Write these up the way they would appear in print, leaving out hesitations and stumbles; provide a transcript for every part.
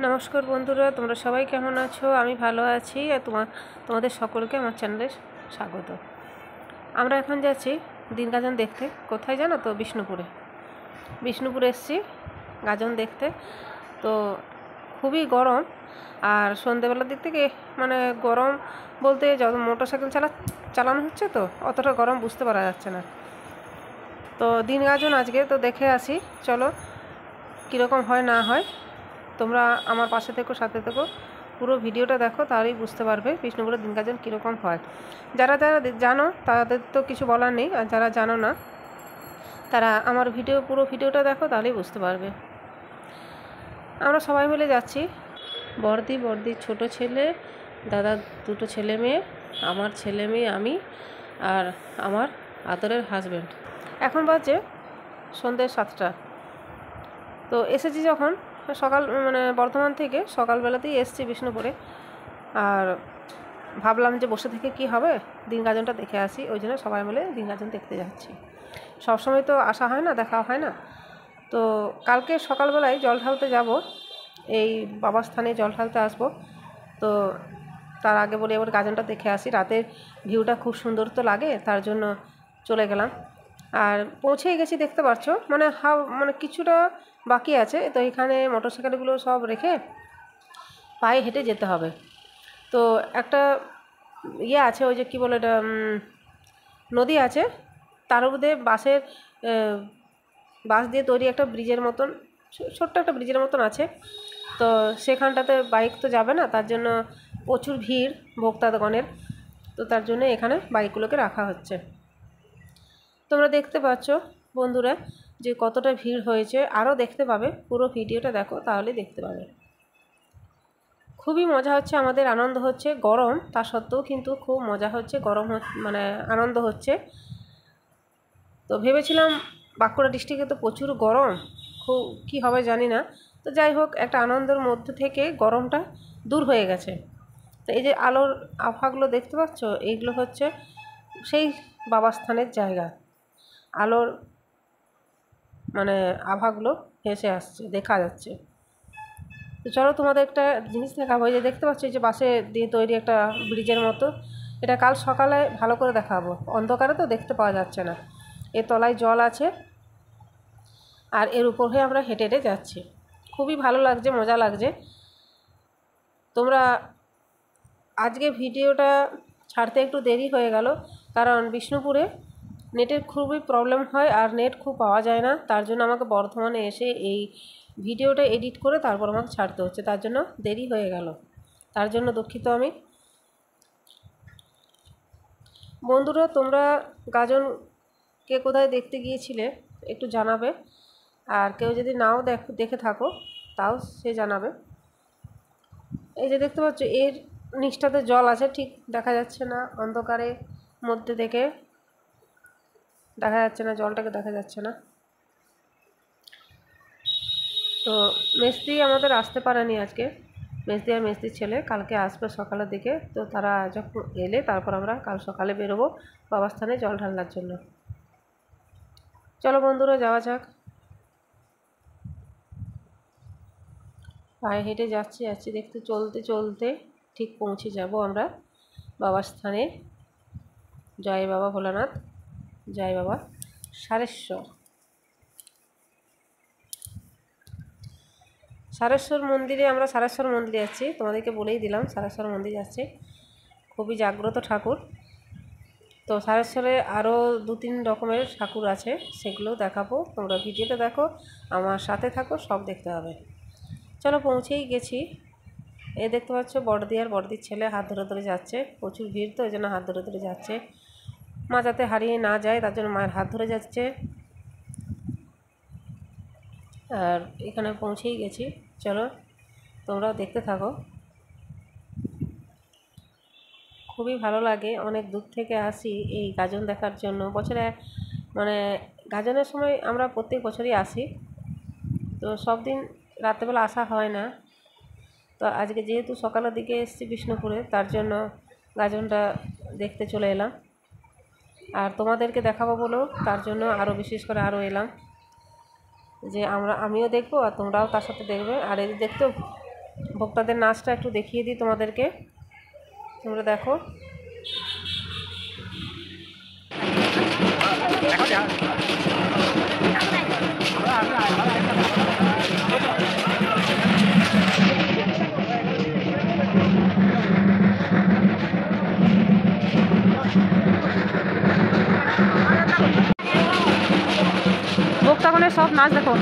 নমস্কার বন্ধুরা, তোমরা সবাই কেমন আছো? আমি ভালো আছি আর তোমাদের সকলকে আমার চ্যানেলে স্বাগত। আমরা এখন যাচ্ছি দিন গাজন দেখতে। কোথায় জানো তো? বিষ্ণুপুরে এসেছি গাজন দেখতে। তো খুবই গরম, আর সন্ধেবেলার দিক থেকে মানে গরম বলতে যত মোটরসাইকেল চালানো হচ্ছে তো অতটা গরম বুঝতে পারা যাচ্ছে না। তো দিন গাজন আজকে তো দেখে আসি, চলো কীরকম হয় না হয়। তোমরা আমার পাশে থেকো, সাথে থেকো, পুরো ভিডিওটা দেখো, তাহলেই বুঝতে পারবে বিষ্ণুপুরের দিন গাজন কীরকম হয়। যারা যারা জানো তাদের তো কিছু বলার নেই, আর যারা জানো না তারা আমার পুরো ভিডিওটা দেখো, তাহলেই বুঝতে পারবে। আমরা সবাই মিলে যাচ্ছি, বর্দির ছোট ছেলে, দাদা দুটো ছেলে মেয়ে, আমার ছেলে মেয়ে, আমি আর আমার আদরের হাজব্যান্ড। এখন বাজে সন্ধ্যে 7টা। তো এসেছি যখন সকাল মানে বর্ধমান থেকে সকালবেলাতেই এসেছি বিষ্ণুপুরে, আর ভাবলাম যে বসে থেকে কি হবে, দিন গাজনটা দেখে আসি। ওই জন্য সবাই মিলে দিন গাজন দেখতে যাচ্ছি। সবসময় তো আসা হয় না, দেখা হয় না। তো কালকে সকালবেলায় জল ঢালতে যাব, এই বাবার স্থানে জল ঢালতে আসবো। তো তার আগে বলি এবার গাজনটা দেখে আসি। রাতের ভিউটা খুব সুন্দর তো লাগে, তার জন্য চলে গেলাম। আর পৌঁছেই গেছি, দেখতে পাচ্ছ, মানে কিছুটা বাকি আছে। তো এখানে মোটরসাইকেলগুলো সব রেখে পায়ে হেঁটে যেতে হবে। তো একটা আছে, ওই যে কী বলে এটা, নদী আছে, তার মধ্যে বাঁশ দিয়ে তৈরি একটা ব্রিজের মতন, ছোট্ট একটা ব্রিজের মতন আছে। তো সেখানটাতে বাইক তো যাবে না, তার জন্য প্রচুর ভিড় ভক্তগণের। তো তার জন্য এখানে বাইকগুলোকে রাখা হচ্ছে। তোমরা দেখতে পাচ্ছ বন্ধুরা যে কতটা ভিড় হয়েছে। আরও দেখতে পাবে, পুরো ভিডিওটা দেখো, তাহলে দেখতে পাবে। খুবই মজা হচ্ছে, আমাদের আনন্দ হচ্ছে। গরম তা সত্ত্বেও কিন্তু খুব মজা হচ্ছে, মানে আনন্দ হচ্ছে। তো ভেবেছিলাম বাঁকুড়া ডিস্ট্রিক্টে তো প্রচুর গরম, খুব কী হবে জানি না। তো যাই হোক, একটা আনন্দের মধ্যে থেকে গরমটা দূর হয়ে গেছে। তো এই যে আলোর আভাগুলো দেখতে পাচ্ছ, এইগুলো হচ্ছে সেই বাবাস্থানের জায়গা। আলোর মানে আভাগুলো ভেসে আসছে, দেখা যাচ্ছে। তো চলো তোমাদের একটা জিনিস দেখাবো। এই যে দেখতে পাচ্ছ, এই যে বাঁশে দিয়ে তৈরি একটা ব্রিজের মতো, এটা কাল সকালে ভালো করে দেখাবো। অন্ধকারে তো দেখতে পাওয়া যাচ্ছে না। এর তলায় জল আছে, আর এর উপর হয়ে আমরা হেঁটে হেঁটে যাচ্ছি। খুবই ভালো লাগছে, মজা লাগছে। তোমরা আজকে ভিডিওটা ছাড়তে একটু দেরি হয়ে গেল, কারণ বিষ্ণুপুরে নেটের খুবই প্রবলেম হয়, আর নেট খুব পাওয়া যায় না। তার জন্য আমাকে বর্ধমানে এসে এই ভিডিওটা এডিট করে তারপর আমাকে ছাড়তে হচ্ছে, তার জন্য দেরি হয়ে গেল। তার জন্য দুঃখিত আমি। বন্ধুরা, তোমরা গাজন কে কোথায় দেখতে গিয়েছিলে একটু জানাবে, আর কেউ যদি নাও দেখে থাকো তাও সে জানাবে। এই যে দেখতে পাচ্ছ, এর নিচটাতে জল আছে, ঠিক দেখা যাচ্ছে না, অন্ধকারের মধ্যে দেখে দেখা যাচ্ছে না, জলটাকে দেখা যাচ্ছে না। তো মেস্ত্রি আমাদের আসতে পারেনি আজকে, মেস্ত্রি আর মেস্ত্রির ছেলে কালকে আসবে সকালের দিকে। তো তারা যখন এলে তারপর আমরা কাল সকালে বেরোবো বাবার স্থানে জল ঢালার জন্য। চলো বন্ধুরা, যাওয়া যাক। পায়ে হেঁটে যাচ্ছি দেখতে, চলতে চলতে ঠিক পৌঁছে যাব আমরা বাবার স্থানে। জয় বাবা ভোলানাথ, জয় বাবা সারেশ্বর মন্দিরে। আমরা সারেশ্বর মন্দিরে যাচ্ছি, তোমাদেরকে বলেই দিলাম সারেশ্বর মন্দির যাচ্ছে। খুবই জাগ্রত ঠাকুর। তো সারেশ্বরে আরও 2-3 রকমের ঠাকুর আছে, সেগুলোও দেখাবো। তোমরা ভিডিওটা দেখো, আমার সাথে থাকো, সব দেখতে হবে। চলো, পৌঁছেই গেছি। এই দেখতে পাচ্ছ বড়দি আর বড়দির ছেলে হাত ধরে ধরে যাচ্ছে। প্রচুর ভিড় তো, ওই জন্য হাত ধরে ধরে যাচ্ছে। মা যাতে হারিয়ে না যায় তার জন্য মায়ের হাত ধরে যাচ্ছে। আর এখানে পৌঁছেই গেছি, চলো তোমরাও দেখতে থাকো। খুবই ভালো লাগে, অনেক দূর থেকে আসি এই গাজন দেখার জন্য। বছরে মানে গাজনের সময় আমরা প্রত্যেক বছরই আসি। তো সব দিন রাত্রেবেলা আসা হয় না। তো আজকে যেহেতু সকালের দিকে এসেছি বিষ্ণুপুরে, তার জন্য গাজনটা দেখতে চলে এলাম। আর তোমাদেরকে দেখাবো বলেও তার জন্য আরও বিশেষ করে আরও এলাম, যে আমিও দেখবো আর তোমরাও তার সাথে দেখবে। আর এই দেখতেও ভক্তদের নাচটা একটু দেখিয়ে দিই তোমাদেরকে, তোমরা দেখো। ভক্তগণের সব নাচ দেখো।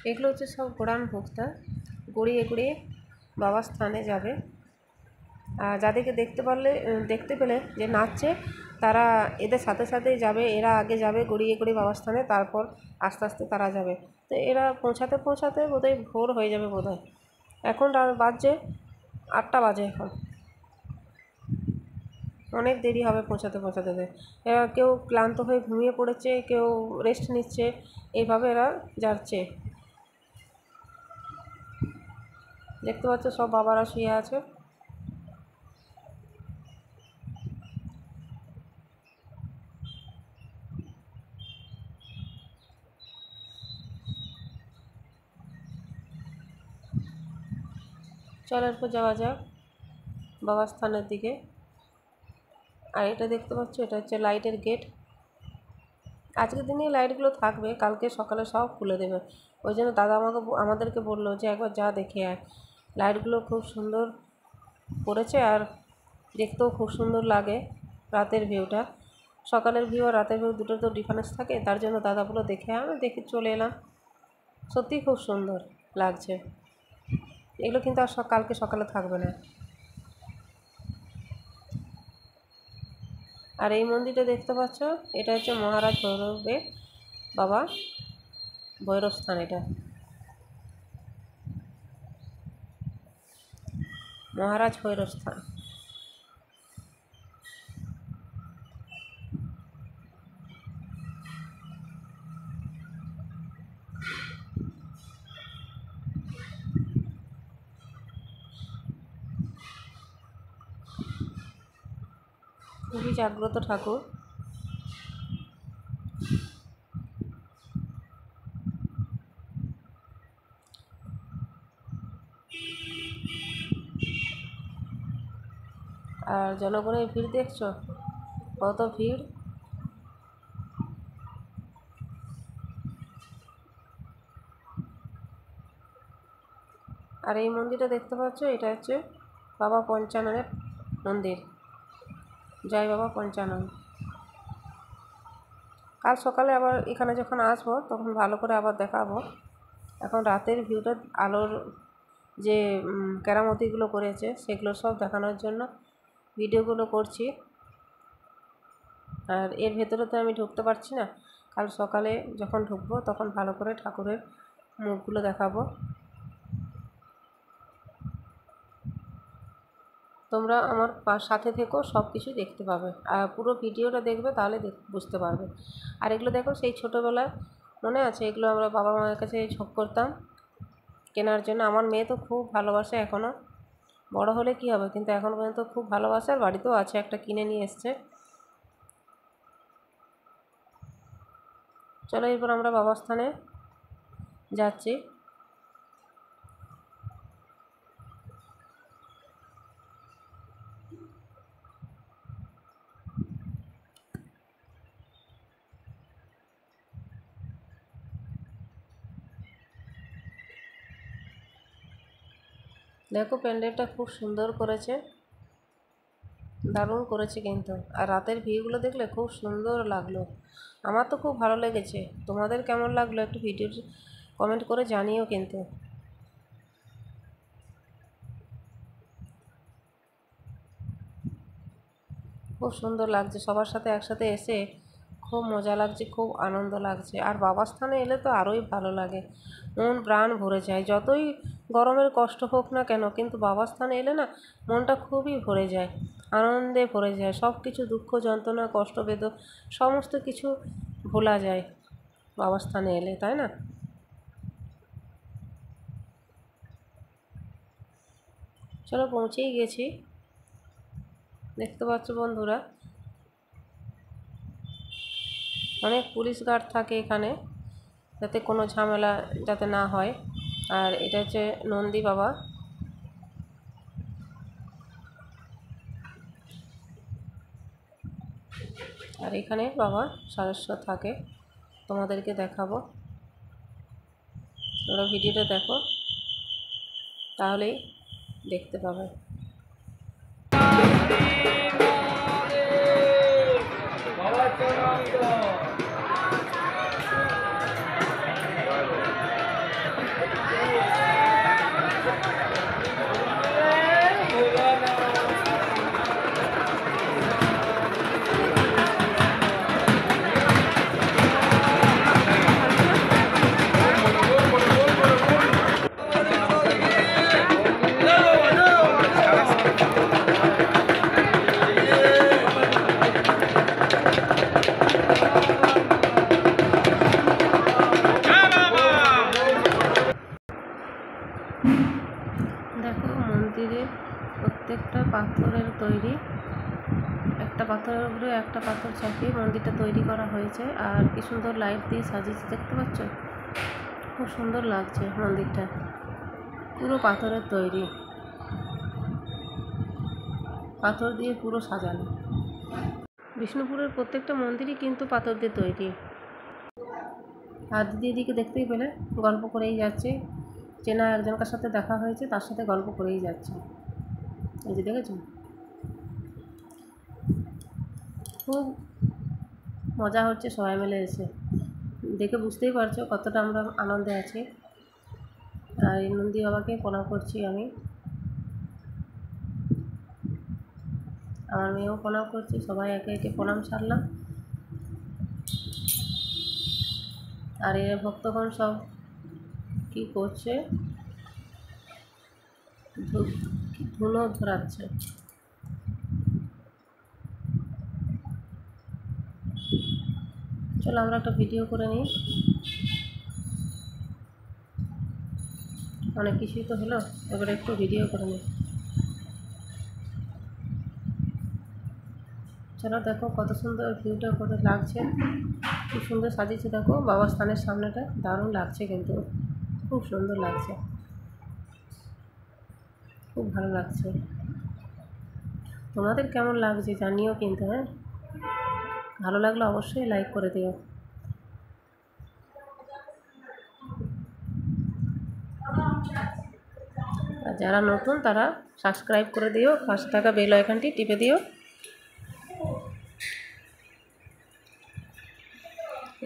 এগুলো হচ্ছে সব ঘোড়ান ভক্তা, গড়িয়ে গড়িয়ে বাবার স্থানে যাবে। আর যাদেরকে দেখতে পেলে যে নাচছে, তারা এদের সাথে সাথেই যাবে, এরা আগে যাবে গড়িয়ে গড়িয়ে বাবার স্থানে, তারপর আস্তে আস্তে তারা যাবে। তো এরা পৌঁছাতে বোধহয় ভোর হয়ে যাবে বোধহয়। এখন বাজছে 8টা বাজে, এখন অনেক দেরি হবে পৌঁছাতে। এরা কেউ ক্লান্ত হয়ে ঘুমিয়ে পড়েছে, কেউ রেস্ট নিচ্ছে, এইভাবে এরা যাচ্ছে। দেখতে পাচ্ছ সব বাবারা শুয়ে আছে। চলো এরপর যাওয়া যাক বাবার স্থানের দিকে। আর এটা দেখতে পাচ্ছ, এটা হচ্ছে লাইটের গেট। আজকের দিনে লাইটগুলো থাকবে, কালকে সকালে সব খুলে দেবে। ওই জন্য দাদা আমাদেরকে বললো যে একবার যা দেখে আয়। লাইটগুলো খুব সুন্দর করেছে, আর দেখতেও খুব সুন্দর লাগে রাতের ভিউটা। সকালের ভিউ আর রাতের ভিউ দুটো তো ডিফারেন্স থাকে, তার জন্য দাদা বললো দেখে আমি দেখে চলে এলাম। সত্যিই খুব সুন্দর লাগছে। এগুলো কিন্তু আর কালকে সকালে থাকবে না। আর এই মন্দিরটা দেখতে পাচ্ছ, এটা হচ্ছে মহারাজ ভৈরবের বাবা ভৈরব স্থান। এটা মহারাজ ভৈরব স্থান। খুবই জাগ্রত ঠাকুর। আর জনগণের ভিড় দেখছো, কত ভিড়। আর এই মন্দিরটা দেখতে পাচ্ছ, এটা হচ্ছে বাবা পঞ্চাননের মন্দির। জয় বাবা পঞ্চানন। কাল সকালে আবার এখানে যখন আসবো তখন ভালো করে আবার দেখাবো। এখন রাতের ভিউটা, আলোর যে কেরামতিগুলো করেছে সেগুলো সব দেখানোর জন্য ভিডিওগুলো করছি। আর এর ভেতরে তো আমি ঢুকতে পারছি না, কাল সকালে যখন ঢুকবো তখন ভালো করে ঠাকুরের মুখগুলো দেখাবো। তোমরা আমার সাথে থেকো, সব কিছু দেখতে পাবে, আর পুরো ভিডিওটা দেখবে, তাহলে বুঝতে পারবে। আর এগুলো দেখো, সেই ছোটোবেলায় মনে আছে, এগুলো আমরা বাবা মায়ের কাছে ঝোঁক করতাম কেনার জন্য। আমার মেয়ে তো খুব ভালোবাসে এখনও, বড় হলে কি হবে, কিন্তু এখন পর্যন্ত খুব ভালোবাসে। আর বাড়িতেও আছে, একটা কিনে নিয়ে এসছে। চলো এরপর আমরা বাবার স্থানে যাচ্ছি। দেখো প্যান্ডেলটা খুব সুন্দর করেছে, দারুণ করেছে কিন্তু। আর রাতের ভিউগুলো দেখলে খুব সুন্দর লাগলো, আমার তো খুব ভালো লেগেছে। তোমাদের কেমন লাগলো একটু ভিডিও কমেন্ট করে জানিও কিন্তু। খুব সুন্দর লাগছে, সবার সাথে একসাথে এসে খুব মজা লাগছে, খুব আনন্দ লাগছে। আর বাবার স্থানে এলে তো আরোই ভালো লাগে, মন প্রাণ ভরে যায়। যতই গরমের কষ্ট হোক না কেন, কিন্তু বাবার স্থানে এলে না মনটা খুবই ভরে যায়, আনন্দে ভরে যায়। সব কিছু দুঃখ যন্ত্রণা কষ্টবেদ সমস্ত কিছু ভোলা যায় বাবার স্থানে এলে, তাই না? চলো পৌঁছেই গেছি। দেখতে পাচ্ছ বন্ধুরা, অনেক পুলিশ গার্ড থাকে এখানে, যাতে কোনো ঝামেলা যাতে না হয়। আর এটা হচ্ছে নন্দী বাবা। আর এখানে বাবা সারেশ্বর থাকে, তোমাদেরকে দেখাবো। তোমরা ভিডিওটা দেখো, তাহলেই দেখতে পাবে। দেখো মন্দিরের প্রত্যেকটা পাথরের তৈরি, একটা পাথরের উপরে একটা পাথর চাপিয়ে মন্দিরটা তৈরি করা হয়েছে। আর কি সুন্দর লাইট দিয়ে সাজিয়েছে, দেখতে পাচ্ছ? খুব সুন্দর লাগছে মন্দিরটা, পুরো পাথরের তৈরি, পাথর দিয়ে পুরো সাজানো। বিষ্ণুপুরের প্রত্যেকটা মন্দিরই কিন্তু পাথর দিয়ে তৈরি। আর দিদি এদিকে দেখতেই পেলে গল্প করেই যাচ্ছে, চেনা একজনকার সাথে দেখা হয়েছে, তার সাথে গল্প করেই যাচ্ছে। এই যে দেখেছো, খুব মজা হচ্ছে সবাই মিলে এসে। দেখে বুঝতেই পারছো কতটা আমরা আনন্দে আছি। আর এই নন্দী বাবাকে প্রণাম করছি আমি, আমার মেয়েও প্রণাম করছি, সবাই একে একে প্রণাম সারলাম। আর এর ভক্তগণ সব কি করছে, ধুনো ধরাচ্ছে। চলো আমরা একটা ভিডিও করে নিই। অনেক কিছুই তো হলো, এবারে একটু ভিডিও করে নিই। চলো দেখো কত সুন্দর ভিউটা করে লাগছে, খুব সুন্দর সাজিয়েছে। দেখো বাবার স্থানের সামনেটা দারুণ লাগছে, কিন্তু খুব সুন্দর লাগছে, খুব ভালো লাগছে। তোমাদের কেমন লাগছে জানিও কিন্তু। হ্যাঁ, ভালো লাগলে অবশ্যই লাইক করে দিও। আর যারা নতুন তারা সাবস্ক্রাইব করে দিও, পাশে থাকা বেল আইকনটি টিপে দিও।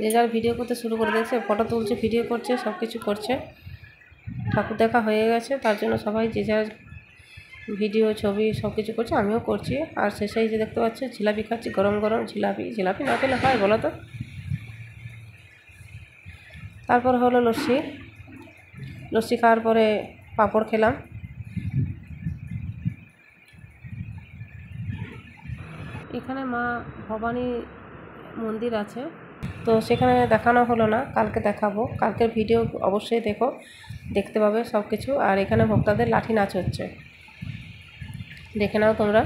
যে যার ভিডিও করতে শুরু করে দিয়েছে, ফটো তুলছে, ভিডিও করছে, সব কিছু করছে। ঠাকুর দেখা হয়ে গেছে, তার জন্য সবাই যে যার ভিডিও ছবি সব কিছু করছে, আমিও করছি। আর শেষেই যে দেখতে পাচ্ছ জিলাপি খাচ্ছি, গরম গরম জিলাপি। জিলাপি না খেলে হয় বলো তো? তারপর হলো লস্যি, লস্যি খাওয়ার পরে পাঁপড় খেলাম। এখানে মা ভবানী মন্দির আছে, তো সেখানে দেখানো হলো না, কালকে দেখাবো। কালকের ভিডিও অবশ্যই দেখো, দেখতে পাবে সব কিছু। আর এখানে ভক্তদের লাঠি নাচ হচ্ছে, দেখে নাও তোমরা।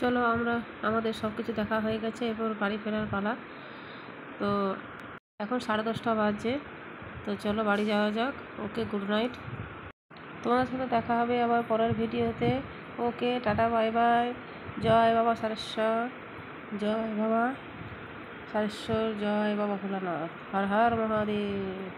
চলো আমরা আমাদের সব কিছু দেখা হয়ে গেছে, এরপর বাড়ি ফেরার পালা। তো এখন 10:30 বাজে, তো চলো বাড়ি যাওয়া যাক। ওকে, গুড নাইট। তোমাদের সাথে দেখা হবে আবার পরের ভিডিওতে। ওকে, টাটা, বাই বাই। জয় বাবা সারেশ্বর, জয় বাবা সারেশ্বর, জয় বাবা ভোলানাথ, হর হর মহাদেব।